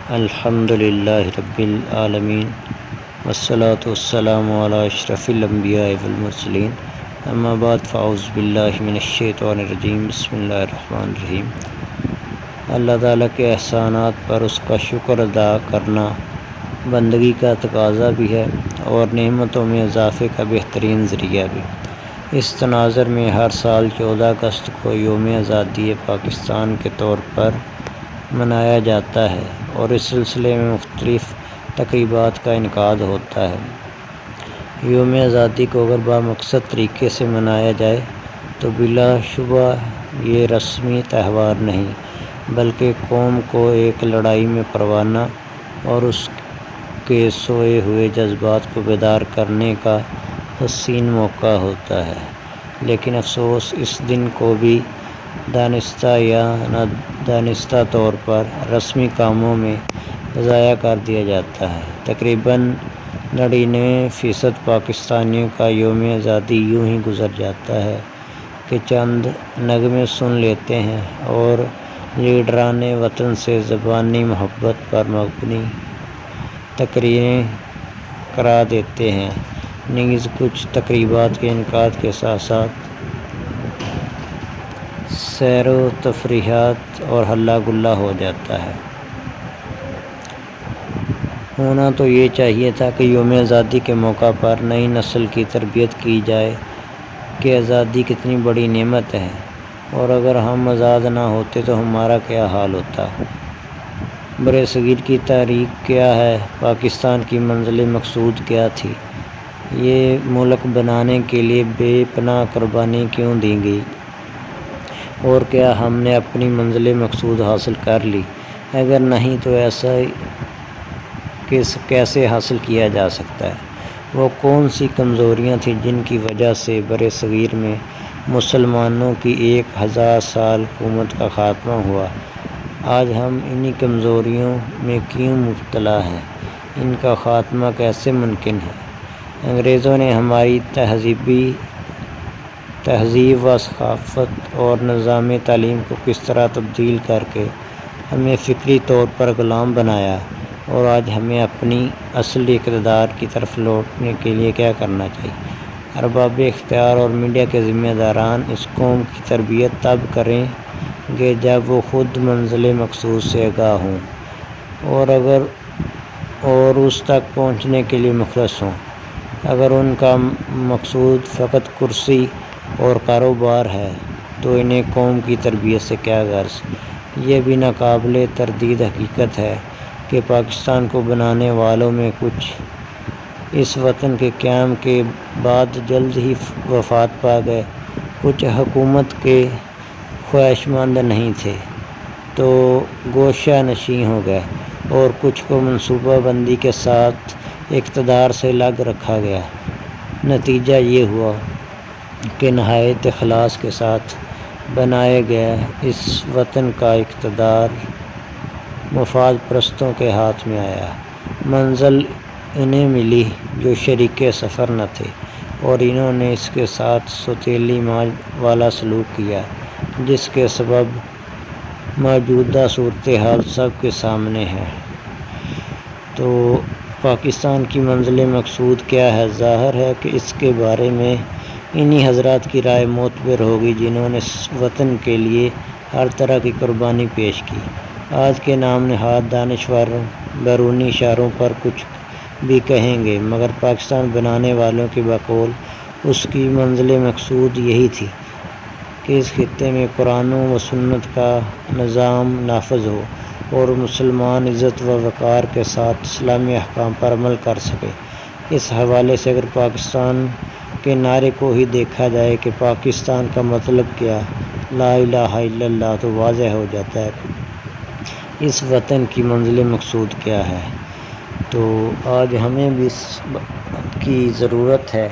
الحمد للہ رب العالمین والصلاة والسلام علی اشرف الانبیاء والمرسلین اما بعد فاعوذ باللہ من الشیطان الرجیم بسم اللہ الرحمن الرحیم۔ اللہ تعالیٰ کے احسانات پر اس کا شکر ادا کرنا بندگی کا تقاضا بھی ہے اور نعمتوں میں اضافے کا بہترین ذریعہ بھی۔ اس تناظر میں ہر سال 14 اگست کو یوم آزادی پاکستان کے طور پر منایا جاتا ہے اور اس سلسلے میں مختلف تقریبات کا انعقاد ہوتا ہے۔ یوم آزادی کو اگر بامقصد طریقے سے منایا جائے تو بلا شبہ یہ رسمی تہوار نہیں بلکہ قوم کو ایک لڑائی میں پروانہ اور اس کے سوئے ہوئے جذبات کو بیدار کرنے کا حسین موقع ہوتا ہے، لیکن افسوس اس دن کو بھی دانستہ یا نادانستہ طور پر رسمی کاموں میں ضائع کر دیا جاتا ہے۔ تقریباً 99% پاکستانیوں کا یوم آزادی یوں ہی گزر جاتا ہے کہ چند نغمے سن لیتے ہیں اور لیڈران وطن سے زبانی محبت پر مبنی تقریریں کرا دیتے ہیں، نیز کچھ تقریبات کے انعقاد کے ساتھ ساتھ سیر و تفریحات اور ہلہ گلا ہو جاتا ہے۔ ہونا تو یہ چاہیے تھا کہ یوم آزادی کے موقع پر نئی نسل کی تربیت کی جائے کہ آزادی کتنی بڑی نعمت ہے اور اگر ہم آزاد نہ ہوتے تو ہمارا کیا حال ہوتا۔ برصغیر کی تاریخ کیا ہے، پاکستان کی منزل مقصود کیا تھی، یہ ملک بنانے کے لیے بے پناہ قربانی کیوں دی گئی، اور کیا ہم نے اپنی منزل مقصود حاصل کر لی؟ اگر نہیں تو ایسا کیسے حاصل کیا جا سکتا ہے؟ وہ کون سی کمزوریاں تھیں جن کی وجہ سے برصغیر میں مسلمانوں کی 1000 سال حکومت کا خاتمہ ہوا؟ آج ہم انہی کمزوریوں میں کیوں مبتلا ہیں؟ ان کا خاتمہ کیسے ممکن ہے؟ انگریزوں نے ہماری تہذیب و ثقافت اور نظام تعلیم کو کس طرح تبدیل کر کے ہمیں فکری طور پر غلام بنایا، اور آج ہمیں اپنی اصلی اقتدار کی طرف لوٹنے کے لیے کیا کرنا چاہیے؟ ارباب اختیار اور میڈیا کے ذمہ داران اس قوم کی تربیت تب کریں گے جب وہ خود منزل مقصود سے آگاہ ہوں اور اس تک پہنچنے کے لیے مخلص ہوں۔ اگر ان کا مقصود فقط کرسی اور کاروبار ہے تو انہیں قوم کی تربیت سے کیا غرض؟ یہ بھی ناقابل تردید حقیقت ہے کہ پاکستان کو بنانے والوں میں کچھ اس وطن کے قیام کے بعد جلد ہی وفات پا گئے، کچھ حکومت کے خواہشمند نہیں تھے تو گوشہ نشین ہو گئے، اور کچھ کو منصوبہ بندی کے ساتھ اقتدار سے لگ رکھا گیا۔ نتیجہ یہ ہوا کہ نہایت اخلاص کے ساتھ بنائے گئے اس وطن کا اقتدار مفاد پرستوں کے ہاتھ میں آیا۔ منزل انہیں ملی جو شریک سفر نہ تھے، اور انہوں نے اس کے ساتھ سوتیلی ماں والا سلوک کیا، جس کے سبب موجودہ صورتحال سب کے سامنے ہے۔ تو پاکستان کی منزل مقصود کیا ہے؟ ظاہر ہے کہ اس کے بارے میں انہی حضرات کی رائے معتبر ہوگی جنہوں نے وطن کے لیے ہر طرح کی قربانی پیش کی۔ آج کے نام نہاد دانشور بیرونی اشاروں پر کچھ بھی کہیں گے، مگر پاکستان بنانے والوں کے بقول اس کی منزل مقصود یہی تھی کہ اس خطے میں قرآن و سنت کا نظام نافذ ہو اور مسلمان عزت و وقار کے ساتھ اسلامی احکام پر عمل کر سکے۔ اس حوالے سے اگر پاکستان کے نعرے کو ہی دیکھا جائے کہ پاکستان کا مطلب کیا، لا الہ الا اللہ، تو واضح ہو جاتا ہے کہ اس وطن کی منزل مقصود کیا ہے۔ تو آج ہمیں بھی اس کی ضرورت ہے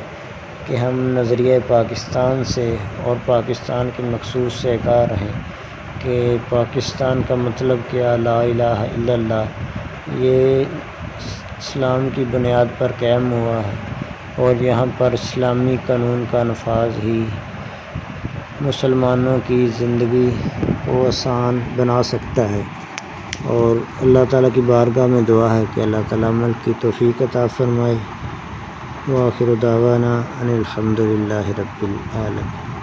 کہ ہم نظریہ پاکستان سے اور پاکستان کے مقصود سے آگاہ رہیں کہ پاکستان کا مطلب کیا، لا الہ الا اللہ، یہ اسلام کی بنیاد پر قائم ہوا ہے، اور یہاں پر اسلامی قانون کا نفاذ ہی مسلمانوں کی زندگی کو آسان بنا سکتا ہے۔ اور اللہ تعالیٰ کی بارگاہ میں دعا ہے کہ اللہ تعالیٰ عمل کی توفیق عطا فرمائے۔ وآخر دعوانا ان الحمد للہ رب العالمین۔